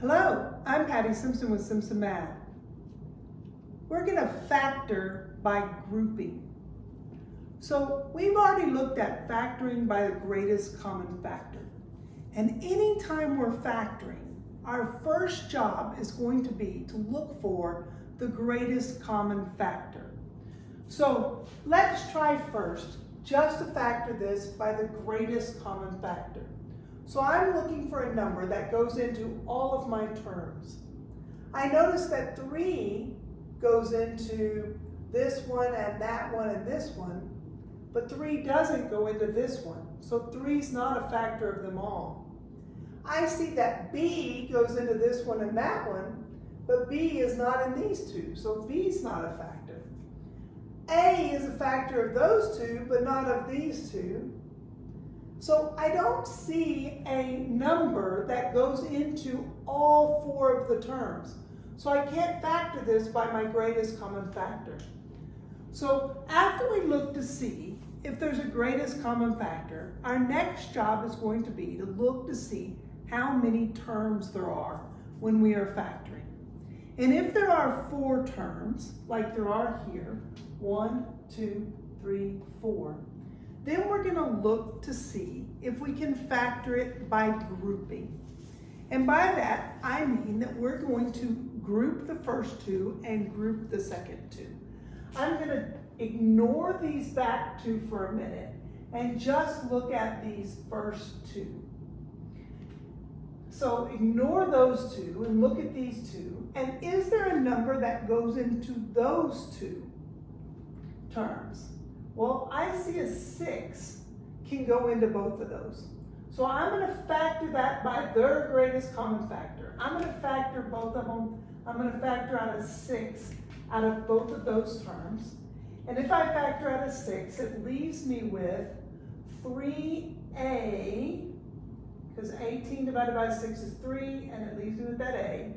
Hello, I'm Patty Simpson with Simpson Math. We're going to factor by grouping. So we've already looked at factoring by the greatest common factor. And anytime we're factoring, our first job is going to be to look for the greatest common factor. So let's try first just to factor this by the greatest common factor. So I'm looking for a number that goes into all of my terms. I notice that 3 goes into this one and that one and this one, but 3 doesn't go into this one. So 3 is not a factor of them all. I see that B goes into this one and that one, but B is not in these two, so B is not a factor. A is a factor of those two, but not of these two. So I don't see a number that goes into all 4 of the terms. So I can't factor this by my greatest common factor. So after we look to see if there's a greatest common factor, our next job is going to be to look to see how many terms there are when we are factoring. And if there are 4 terms, like there are here, 1, 2, 3, 4, then we're going to look to see if we can factor it by grouping. And by that, I mean that we're going to group the first 2 and group the second 2. I'm going to ignore these back 2 for a minute and just look at these first 2. So ignore those 2 and look at these 2. And is there a number that goes into those 2 terms? Well, I see a 6 can go into both of those. So I'm going to factor that by their greatest common factor. I'm going to factor both of them. I'm going to factor out a 6 out of both of those terms. And if I factor out a 6, it leaves me with 3a, because 18 divided by 6 is 3, and it leaves me with that a,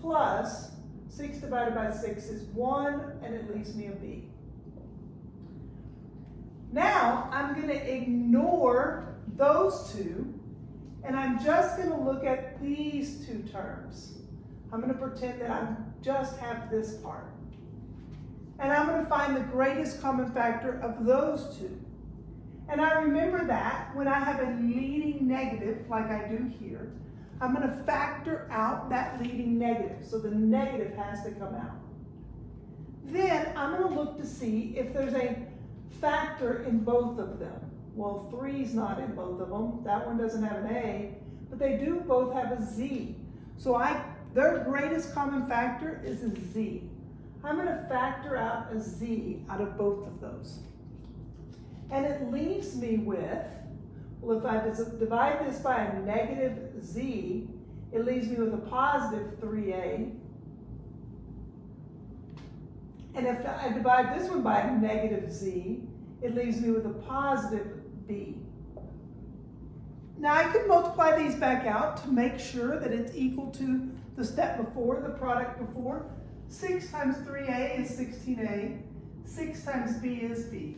plus 6 divided by 6 is 1, and it leaves me a b. Now, I'm going to ignore those 2, and I'm just going to look at these 2 terms. I'm going to pretend that I just have this part. And I'm going to find the greatest common factor of those 2. And I remember that when I have a leading negative, like I do here, I'm going to factor out that leading negative. So the negative has to come out. Then I'm going to look to see if there's a factor in both of them. Well, 3 is not in both of them. That one doesn't have an A, but they do both have a Z. So their greatest common factor is a Z. I'm going to factor out a Z out of both of those. And it leaves me with, well, if I divide this by a negative Z, it leaves me with a positive 3A. And if I divide this one by a negative Z, it leaves me with a positive B. Now I can multiply these back out to make sure that it's equal to the step before, the product before. 6 times 3A is 16A. 6 times B is B.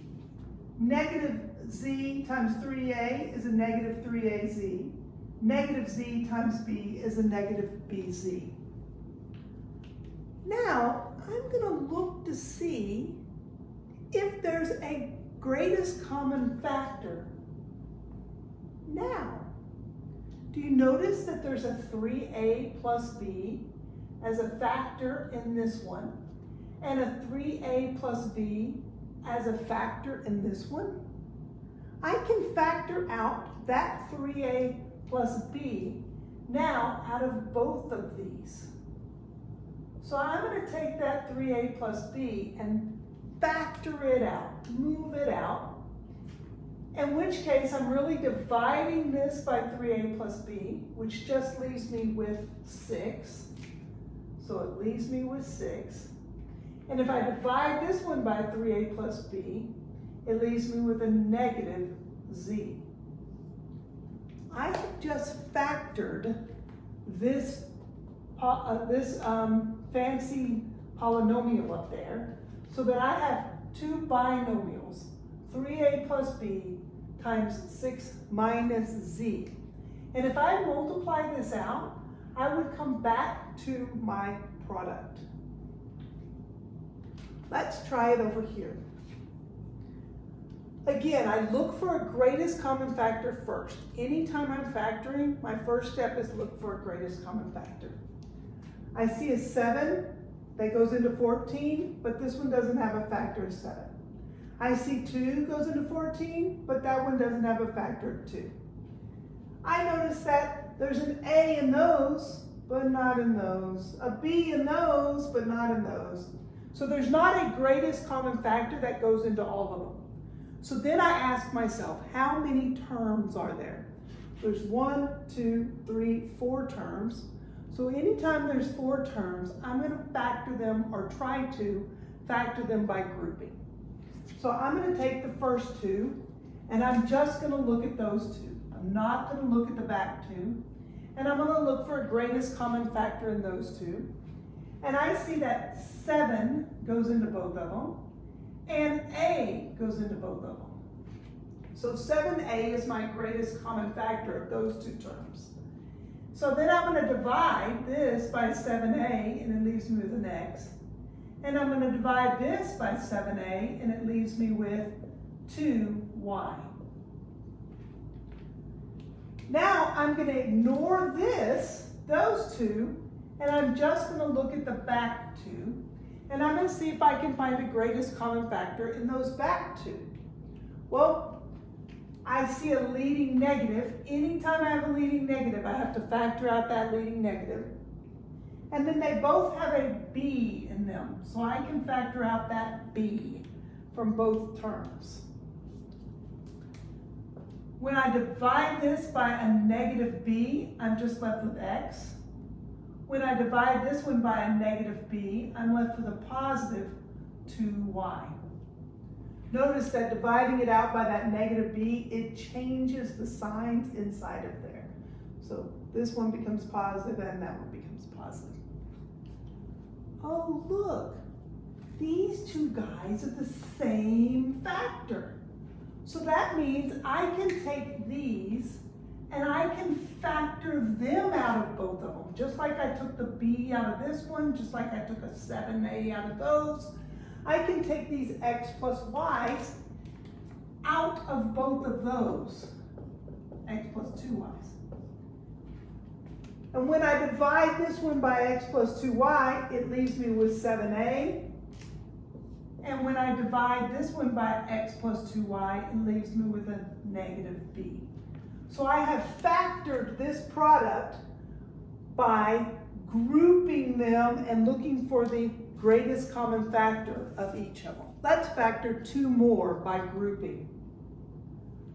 Negative Z times 3A is a negative 3AZ. Negative Z times B is a negative BZ. Now, I'm going to look to see if there's a greatest common factor. Now, do you notice that there's a 3A plus B as a factor in this one, and a 3A plus B as a factor in this one? I can factor out that 3A plus B now out of both of these. So I'm going to take that 3A plus B and factor it out, move it out, in which case I'm really dividing this by 3A plus B, which just leaves me with 6. So it leaves me with 6. And if I divide this one by 3A plus B, it leaves me with a negative Z. I have just factored this fancy polynomial up there so that I have 2 binomials, 3A plus B times 6 minus Z. And if I multiply this out, I would come back to my product. Let's try it over here. Again, I look for a greatest common factor first. Anytime I'm factoring, my first step is look for a greatest common factor. I see a 7 that goes into 14, but this one doesn't have a factor of 7. I see 2 goes into 14, but that one doesn't have a factor of 2. I notice that there's an A in those, but not in those. A B in those, but not in those. So there's not a greatest common factor that goes into all of them. So then I ask myself, how many terms are there? There's 1, 2, 3, 4 terms. So anytime there's 4 terms, I'm going to factor them or try to factor them by grouping. So I'm going to take the first 2 and I'm just going to look at those 2. I'm not going to look at the back 2. And I'm going to look for a greatest common factor in those 2. And I see that 7 goes into both of them and A goes into both of them. So 7A is my greatest common factor of those 2 terms. So then I'm going to divide this by 7A and it leaves me with an X. And I'm going to divide this by 7A and it leaves me with 2Y. Now I'm going to ignore those 2, and I'm just going to look at the back 2. And I'm going to see if I can find the greatest common factor in those back 2. Well, I see a leading negative. Anytime I have a leading negative, I have to factor out that leading negative. And then they both have a B in them, so I can factor out that B from both terms. When I divide this by a negative B, I'm just left with X. When I divide this one by a negative B, I'm left with a positive 2Y. Notice that dividing it out by that negative B, it changes the signs inside of there. So this one becomes positive and that one becomes positive. Oh, look, these 2 guys are the same factor. So that means I can take these and I can factor them out of both of them. Just like I took the B out of this one, just like I took a 7A out of those. I can take these X plus Y's out of both of those. X plus 2Y's. And when I divide this one by X plus 2Y, it leaves me with 7A. And when I divide this one by X plus 2Y, it leaves me with a negative B. So I have factored this product by grouping them and looking for the greatest common factor of each of them. Let's factor 2 more by grouping.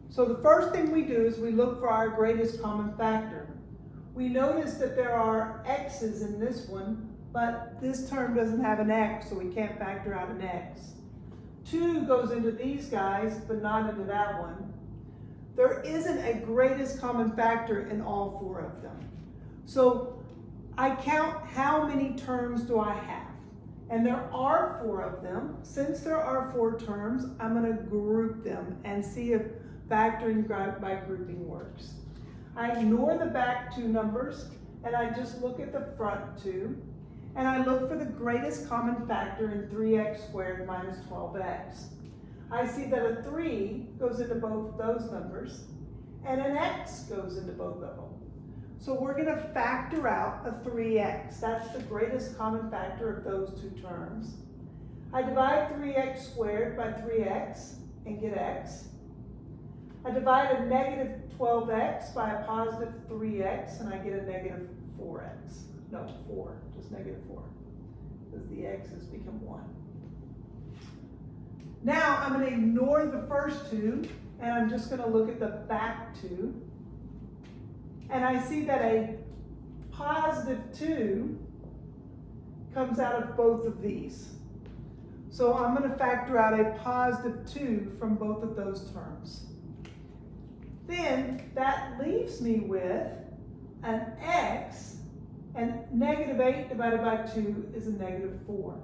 So the first thing we do is we look for our greatest common factor. We notice that there are X's in this one, but this term doesn't have an X, so we can't factor out an X. 2 goes into these guys, but not into that one. There isn't a greatest common factor in all 4 of them. So I count how many terms do I have. And there are 4 of them. Since there are 4 terms, I'm going to group them and see if factoring by grouping works. I ignore the back 2 numbers and I just look at the front 2. And I look for the greatest common factor in 3x squared minus 12x. I see that a 3 goes into both of those numbers, and an x goes into both of them. So we're going to factor out a 3x. That's the greatest common factor of those 2 terms. I divide 3x squared by 3x and get x. I divide a negative 12x by a positive 3x, and I get a negative 4x. No, 4, just negative 4, because the x's become 1. Now I'm going to ignore the first 2, and I'm just going to look at the back 2. And I see that a positive 2 comes out of both of these. So I'm going to factor out a positive 2 from both of those terms. Then that leaves me with an x, and negative 8 divided by 2 is a negative 4.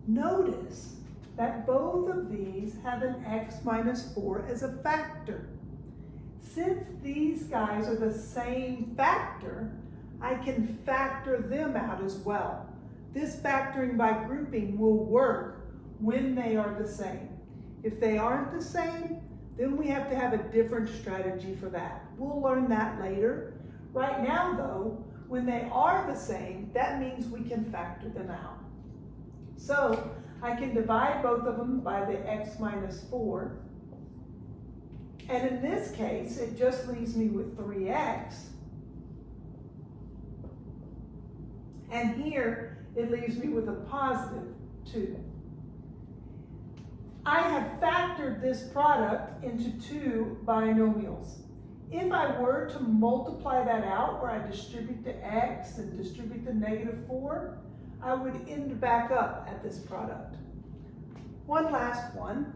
Notice that both of these have an x minus 4 as a factor. since these guys are the same factor, I can factor them out as well. This factoring by grouping will work when they are the same. If they aren't the same, then we have to have a different strategy for that. We'll learn that later. Right now though, when they are the same, that means we can factor them out. So I can divide both of them by the x minus 4. And in this case, it just leaves me with 3x. And here, it leaves me with a positive 2. I have factored this product into two binomials. If I were to multiply that out, where I distribute the x and distribute the negative 4, I would end back up at this product. One last one.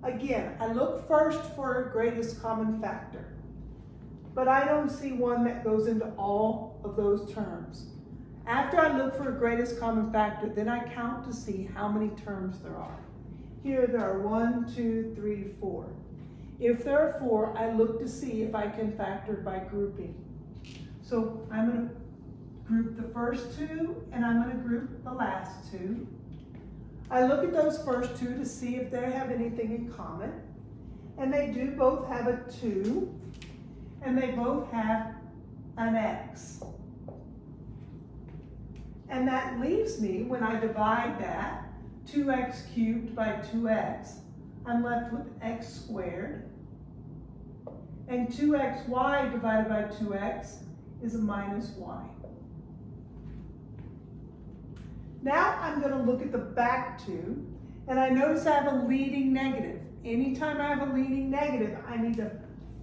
Again, I look first for a greatest common factor, but I don't see one that goes into all of those terms. After I look for a greatest common factor, then I count to see how many terms there are. Here there are 1, 2, 3, 4. If there are 4, I look to see if I can factor by grouping. So I'm going to group the first two, and I'm going to group the last two. I look at those first two to see if they have anything in common. And they do both have a 2, and they both have an x. And that leaves me, when I divide that, 2x cubed by 2x, I'm left with x squared. And 2xy divided by 2x is a minus y. Now I'm going to look at the back two, and I notice I have a leading negative. Anytime I have a leading negative, I need to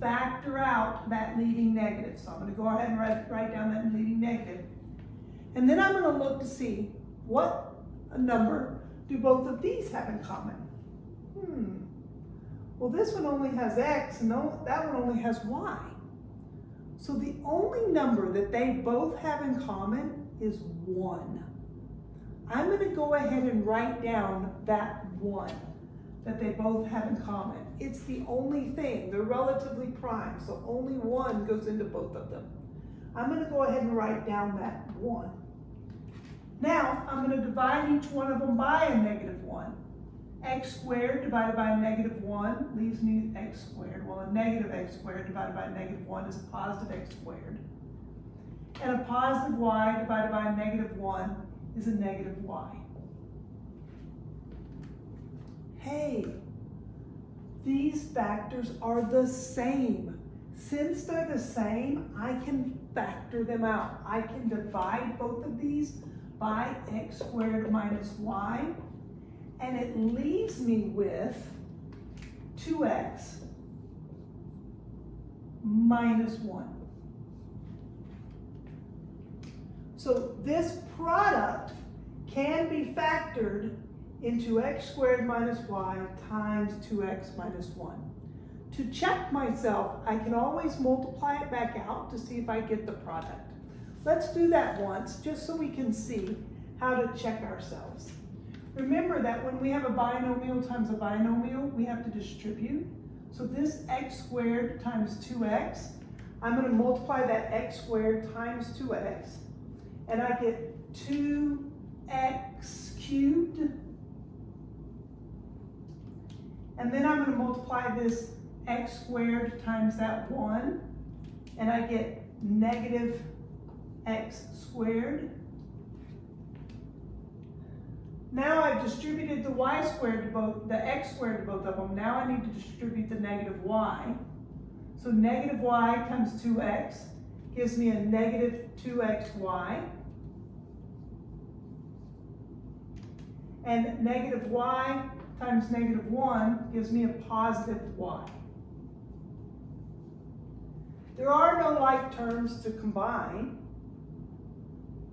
factor out that leading negative. So I'm going to go ahead and write down that leading negative. And then I'm going to look to see what number do both of these have in common. Well, this one only has x, and that one only has y. So the only number that they both have in common is 1. I'm going to go ahead and write down that 1 that they both have in common. It's the only thing. They're relatively prime, so only 1 goes into both of them. I'm going to go ahead and write down that 1. Now, I'm going to divide each one of them by a negative 1. X squared divided by a negative 1 leaves me x squared. Well, a negative x squared divided by a negative 1 is a positive x squared. And a positive y divided by a negative 1 is a negative y. Hey, these factors are the same. Since they're the same, I can factor them out. I can divide both of these by x squared minus y, and it leaves me with 2x minus 1. So this product can be factored into x squared minus y times 2x minus 1. To check myself, I can always multiply it back out to see if I get the product. Let's do that once, just so we can see how to check ourselves. Remember that when we have a binomial times a binomial, we have to distribute. So this x squared times 2x, I'm going to multiply that x squared times 2x, and I get 2x cubed. And then I'm going to multiply this x squared times that 1, and I get negative x squared. Now I've distributed the y squared to both, the x squared to both of them. Now I need to distribute the negative y. So negative y times 2x gives me a negative 2xy. And negative y times negative 1 gives me a positive y. There are no like terms to combine.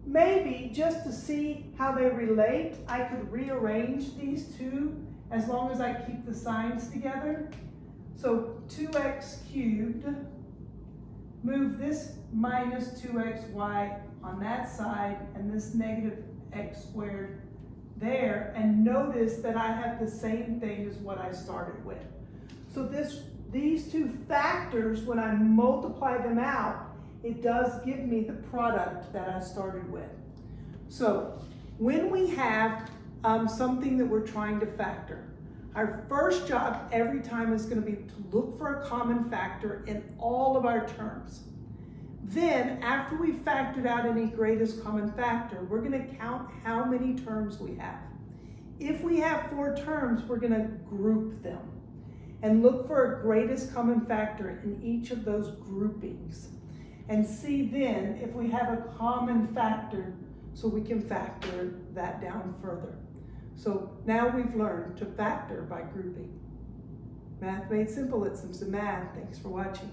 Maybe just to see how they relate, I could rearrange these two as long as I keep the signs together. So 2x cubed, move this minus 2xy on that side and this negative x squared there, and notice that I have the same thing as what I started with. So this these two factors, when I multiply them out, it does give me the product that I started with. So when we have something that we're trying to factor, our first job every time is going to be to look for a common factor in all of our terms. Then, after we've factored out any greatest common factor, we're going to count how many terms we have. If we have 4 terms, we're going to group them and look for a greatest common factor in each of those groupings and see then if we have a common factor so we can factor that down further. So now we've learned to factor by grouping. Math Made Simple at Simpson Math. Thanks for watching.